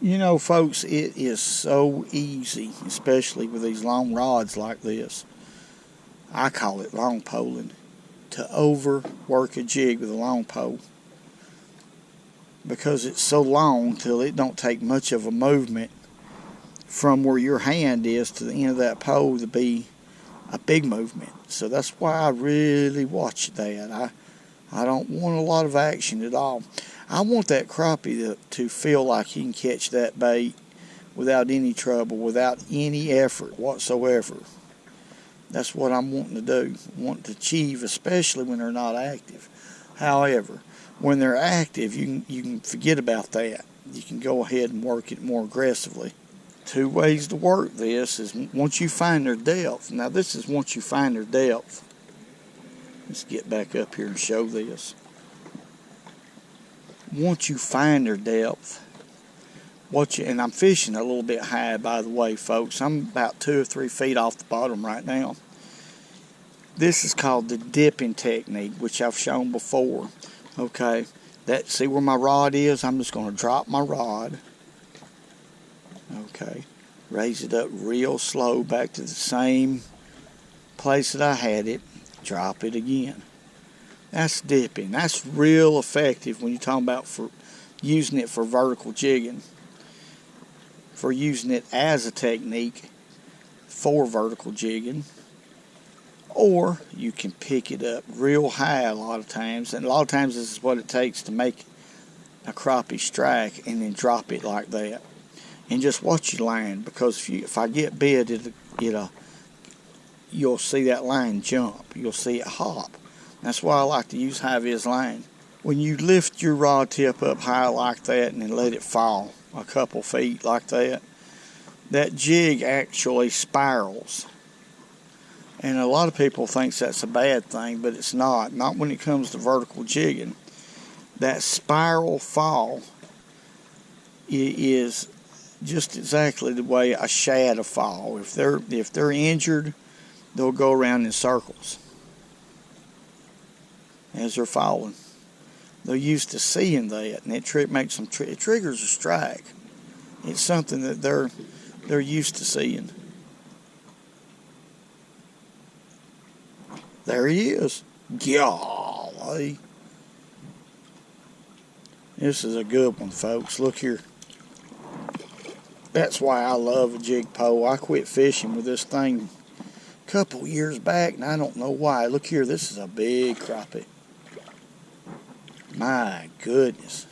You know, folks, it is so easy, especially with these long rods like this. I call it long poling, to overwork a jig with a long pole, because it's so long till it don't take much of a movement from where your hand is to the end of that pole to be a big movement. So that's why I really watch that. I don't want a lot of action at all. I want that crappie to feel like he can catch that bait without any trouble, without any effort whatsoever. That's what I'm wanting to do, want to achieve, especially when they're not active. However, when they're active, you can forget about that. You can go ahead and work it more aggressively. Two ways to work this is once you find their depth. Now this is once you find their depth. Let's get back up here and show this. Once you find their depth, and I'm fishing a little bit high, by the way, folks. I'm about 2 or 3 feet off the bottom right now. This is called the dipping technique, which I've shown before. Okay, see where my rod is? I'm just going to drop my rod. Okay, raise it up real slow back to the same place that I had it. Drop it again. That's dipping. That's real effective when you're talking about for using it for vertical jigging, for using it as a technique for vertical jigging. Or you can pick it up real high a lot of times, and a lot of times this is what it takes to make a crappie strike, and then drop it like that and just watch your line, because if I get bit, you'll see that line jump, you'll see it hop. That's why I like to use high-vis line. When you lift your rod tip up high like that and then let it fall a couple feet like that, that jig actually spirals. And a lot of people think that's a bad thing, but it's not. Not when it comes to vertical jigging. That spiral fall is just exactly the way a shad will fall. If they're injured, they'll go around in circles as they're falling. They're used to seeing that, and it makes them it triggers a strike. It's something that they're used to seeing. There he is. Golly. This is a good one, folks. Look here. That's why I love a jig pole. I quit fishing with this thing a couple years back, and I don't know why. Look here. This is a big crappie. My goodness.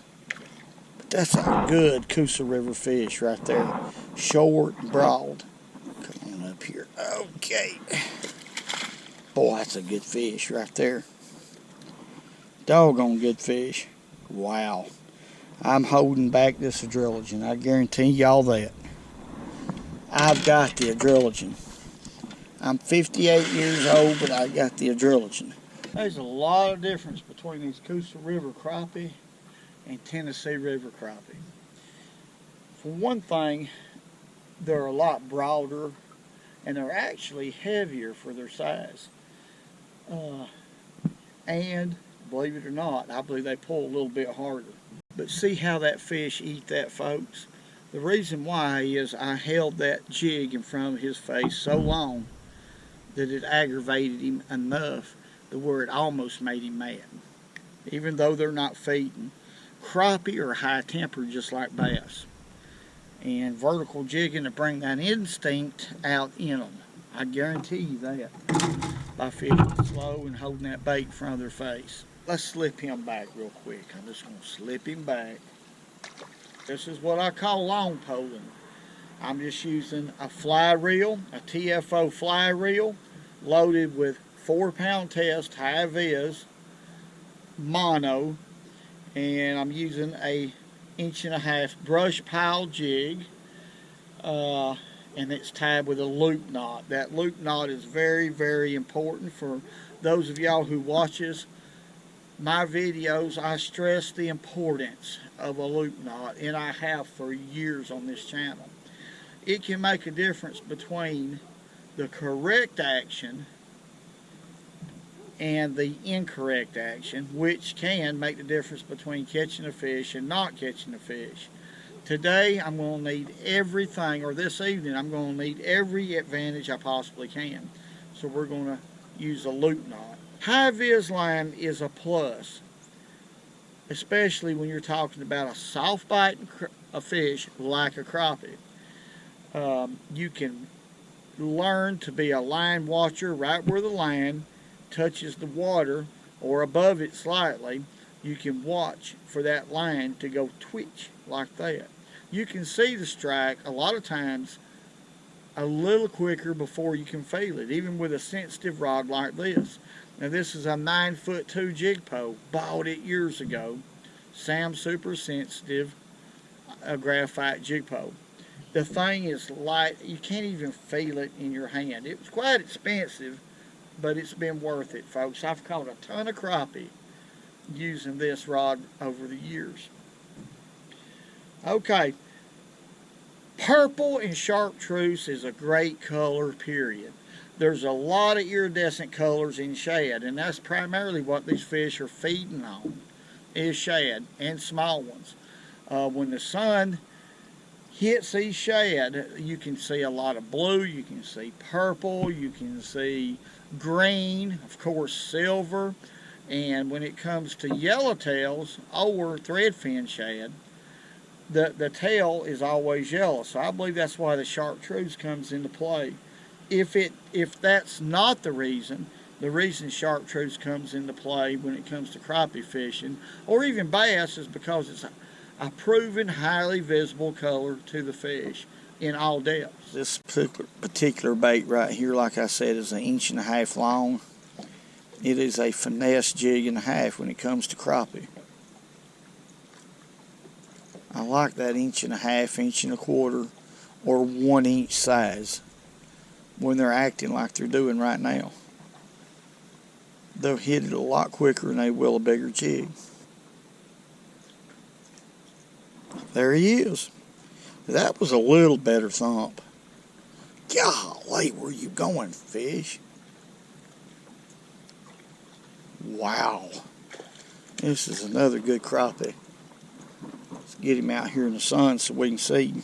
But that's a good Coosa River fish right there. Short and broad. Come on up here. Okay. Boy, that's a good fish right there. Doggone good fish. Wow. I'm holding back this adrenaline. I guarantee y'all that. I've got the adrenaline. I'm 58 years old, but I got the adrenaline. There's a lot of difference between these Coosa River crappie and Tennessee River crappie. For one thing, they're a lot broader, and they're actually heavier for their size. And believe it or not, I believe they pull a little bit harder. But see how that fish eat that, folks? The reason why is I held that jig in front of his face so long that it aggravated him enough to where it almost made him mad. Even though they're not feeding. Crappie are high-tempered just like bass. And vertical jigging to bring that instinct out in them. I guarantee you that. By fishing slow and holding that bait in front of their face. Let's slip him back real quick. I'm just going to slip him back. This is what I call long poling. I'm just using a fly reel, a TFO fly reel, loaded with 4-pound test, high vis, mono, and I'm using a 1.5-inch brush pile jig, and it's tied with a loop knot. That loop knot is very, very important for those of y'all who watches my videos. I stress the importance of a loop knot, and I have for years on this channel. It can make a difference between the correct action and the incorrect action, which can make the difference between catching a fish and not catching a fish. Today I'm going to need everything, or this evening I'm going to need every advantage I possibly can. So we're going to use a loop knot. High-vis line is a plus, especially when you're talking about a soft biting a fish like a crappie. You can learn to be a line watcher right where the line touches the water or above it slightly. You can watch for that line to go twitch like that. You can see the strike a lot of times a little quicker before you can feel it, even with a sensitive rod like this. Now this is a 9'2" jig pole. Bought it years ago. Sam Super Sensitive, a graphite jig pole. The thing is light. You can't even feel it in your hand. It was quite expensive, but it's been worth it, folks. I've caught a ton of crappie using this rod over the years. Okay, purple and chartreuse is a great color, period. There's a lot of iridescent colors in shad, and that's primarily what these fish are feeding on, is shad, and small ones. When the sun hits these shad, you can see a lot of blue, you can see purple, you can see green, of course silver, and when it comes to yellowtails or threadfin shad, the tail is always yellow. So I believe that's why the chartreuse comes into play. If that's not the reason chartreuse comes into play when it comes to crappie fishing, or even bass, is because it's a proven highly visible color to the fish in all depths. This particular bait right here, like I said, is 1.5 inches long. It is a finesse jig and a half when it comes to crappie. I like that 1.5 inches, 1.25 inches, or 1 inch size when they're acting like they're doing right now. They'll hit it a lot quicker than they will a bigger jig. There he is. That was a little better thump. Golly, where you going, fish? Wow. This is another good crappie. Let's get him out here in the sun so we can see him.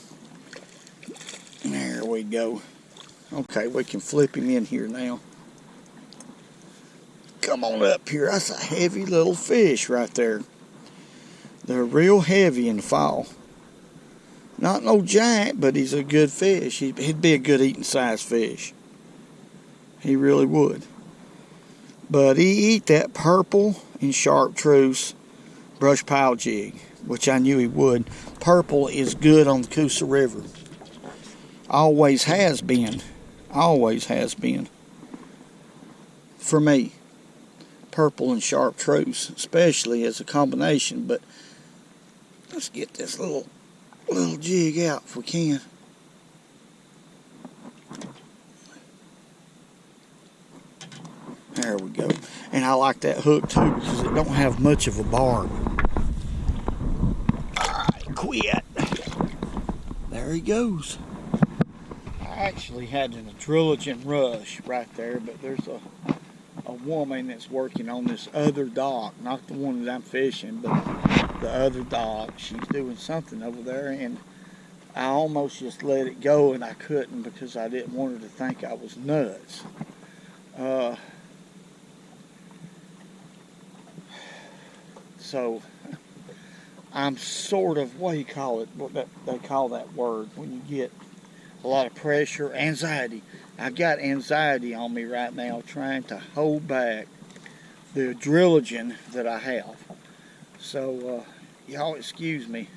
There we go. Okay, we can flip him in here now. Come on up here. That's a heavy little fish right there. They're real heavy in the fall. Not no giant, but he's a good fish. He'd be a good eating size fish. He really would. But he eat that purple and chartreuse brush pile jig, which I knew he would. Purple is good on the Coosa River. Always has been. Always has been. For me. Purple and chartreuse, especially as a combination. But let's get this little jig out if we can. There we go. And I like that hook too because it don't have much of a barb. Alright, quit. There he goes. I actually had an adrenaline rush right there, but there's a woman that's working on this other dock, not the one that I'm fishing, but the other dock. She's doing something over there, and I almost just let it go, and I couldn't because I didn't want her to think I was nuts. So I'm sort of, what do you call it? What they call that word when you get a lot of pressure, anxiety. I got anxiety on me right now trying to hold back the adrenaline that I have. So y'all excuse me.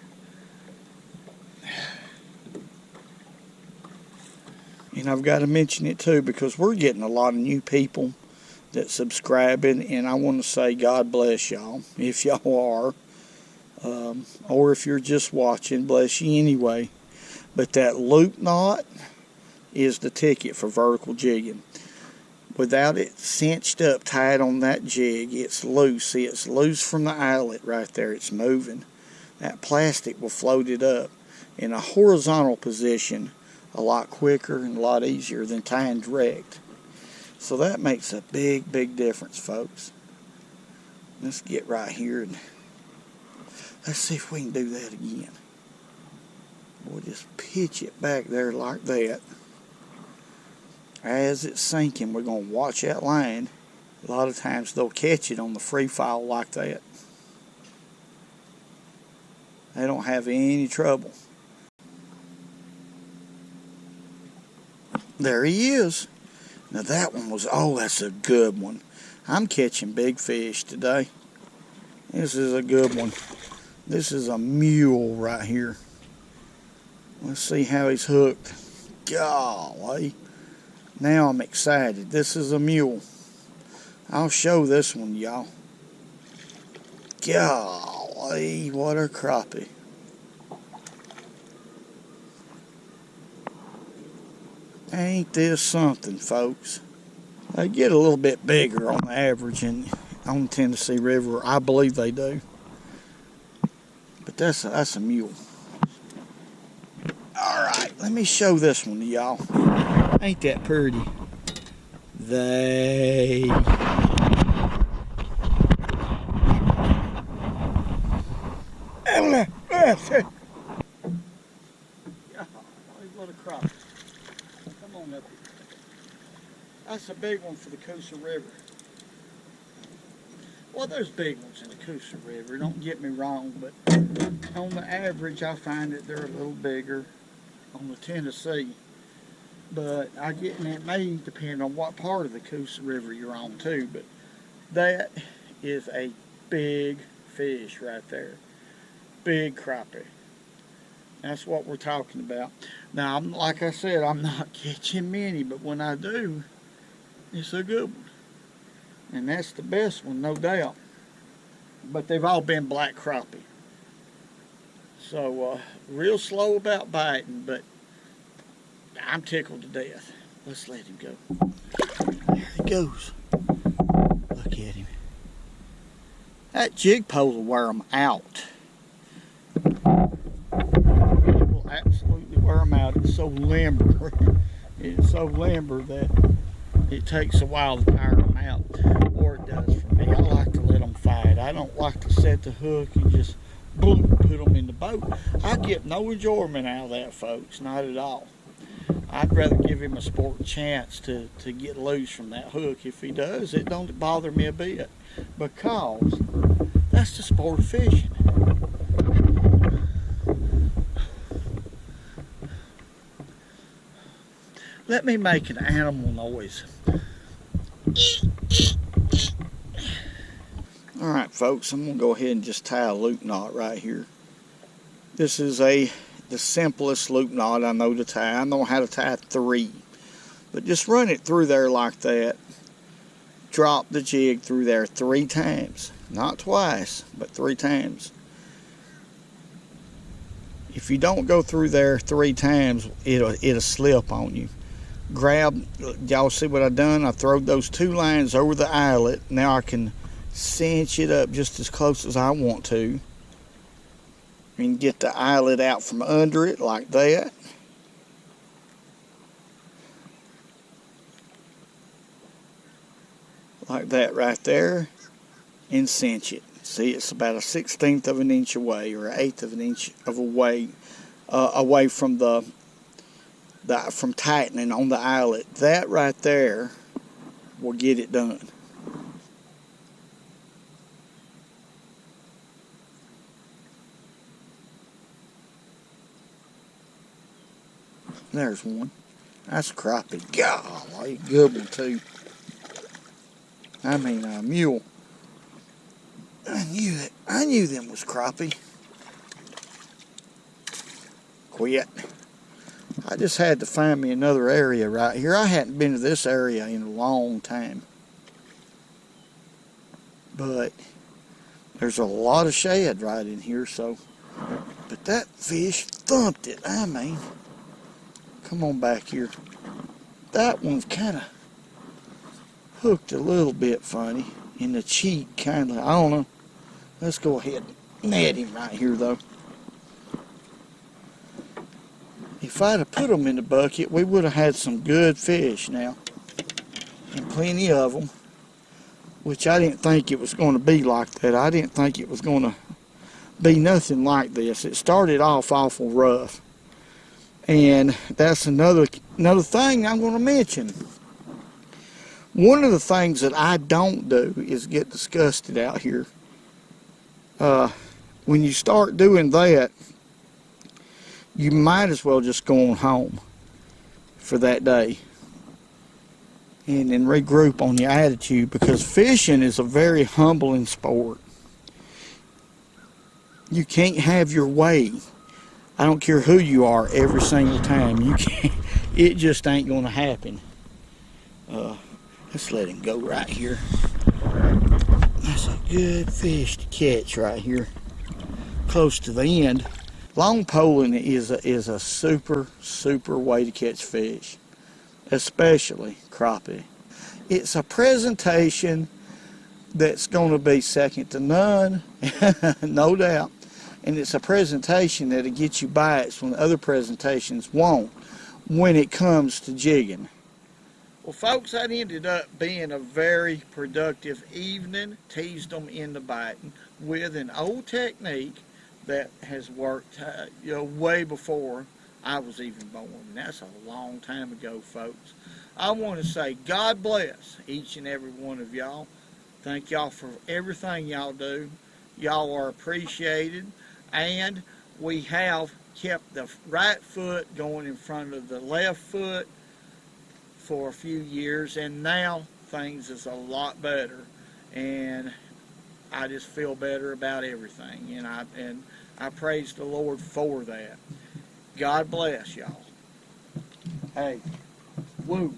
And I've got to mention it too because we're getting a lot of new people that subscribing, and I want to say God bless y'all if y'all are, or if you're just watching, bless you anyway. But that loop knot is the ticket for vertical jigging. Without it cinched up tight on that jig, it's loose. See, it's loose from the eyelet right there. It's moving. That plastic will float it up in a horizontal position a lot quicker and a lot easier than tying direct. So that makes a big, big difference, folks. Let's get right here and let's see if we can do that again. We'll just pitch it back there like that. As it's sinking, we're going to watch that line. A lot of times they'll catch it on the free fall like that. They don't have any trouble. There he is. Now that one was, oh, that's a good one. I'm catching big fish today. This is a good one. This is a mule right here. Let's see how he's hooked. Golly. Now I'm excited. This is a mule. I'll show this one, y'all. Golly, what a crappie. Ain't this something, folks? They get a little bit bigger on the average on the Tennessee River. I believe they do. But that's a mule. Alright, let me show this one to y'all. Ain't that pretty? They... What a crappie. Come on up here. That's a big one for the Coosa River. Well, there's big ones in the Coosa River, don't get me wrong, but on the average I find that they're a little bigger on the Tennessee. But I get, and it may depend on what part of the Coosa River you're on too, but that is a big fish right there. Big crappie. That's what we're talking about. Now, like I said, I'm not catching many, but when I do, it's a good one. And that's the best one, no doubt. But they've all been black crappie. So, real slow about biting, but I'm tickled to death. Let's let him go. There he goes. Look at him. That jig pole will wear them out. It will absolutely wear them out. It's so limber. It's so limber that it takes a while to tire them out. Or it does for me. I like to let them fight. I don't like to set the hook and just boom, put them in the boat. I get no enjoyment out of that, folks. Not at all. I'd rather give him a sport chance to get loose from that hook. If he does, it don't bother me a bit. Because that's the sport of fishing. Let me make an animal noise. Alright folks, I'm going to go ahead and just tie a loop knot right here. This is the simplest loop knot I know to tie. I know how to tie 3. But just run it through there like that. Drop the jig through there 3 times. Not twice, but 3 times. If you don't go through there 3 times, it'll slip on you. Grab, y'all see what I done? I throwed those 2 lines over the eyelet. Now I can cinch it up just as close as I want to. And get the eyelet out from under it like that. Like that right there. And cinch it. See, it's about 1/16 of an inch away, or 1/8 of an inch away from from tightening on the eyelet. That right there will get it done. There's one. That's a crappie. Golly, good one too. I mean, a mule. I knew that. I knew them was crappie. Quit. I just had to find me another area right here. I hadn't been to this area in a long time. But there's a lot of shad right in here, so. But that fish thumped it. I mean, come on back here. That one's kind of hooked a little bit funny in the cheek, kind of. I don't know. Let's go ahead and net him right here, though. If I'd have put them in the bucket, we would have had some good fish now. And plenty of them. Which I didn't think it was going to be like that. I didn't think it was going to be nothing like this. It started off awful rough. And that's another thing I'm going to mention. One of the things that I don't do is get disgusted out here. When you start doing that, you might as well just go on home for that day and then regroup on your attitude, because fishing is a very humbling sport. You can't have your way. I don't care who you are every single time. You can't. It just ain't going to happen. Let's let him go right here. That's a good fish to catch right here, close to the end. Long poling is a super way to catch fish, especially crappie. It's a presentation that's going to be second to none, no doubt. And it's a presentation that'll get you bites when other presentations won't when it comes to jigging. Well, folks, that ended up being a very productive evening. Teased them into biting with an old technique that has worked way before I was even born. And that's a long time ago, folks. I want to say God bless each and every one of y'all. Thank y'all for everything y'all do. Y'all are appreciated. And we have kept the right foot going in front of the left foot for a few years, and now things is a lot better, and I just feel better about everything, and I praise the Lord for that. God bless y'all. Hey, woo,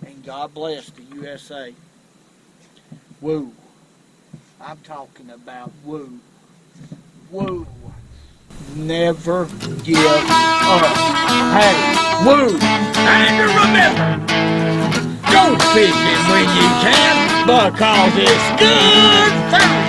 and God bless the USA. Woo. I'm talking about woo. Woo. Never give up. Hey, woo. And remember, go fishing when you can, because it's good fun.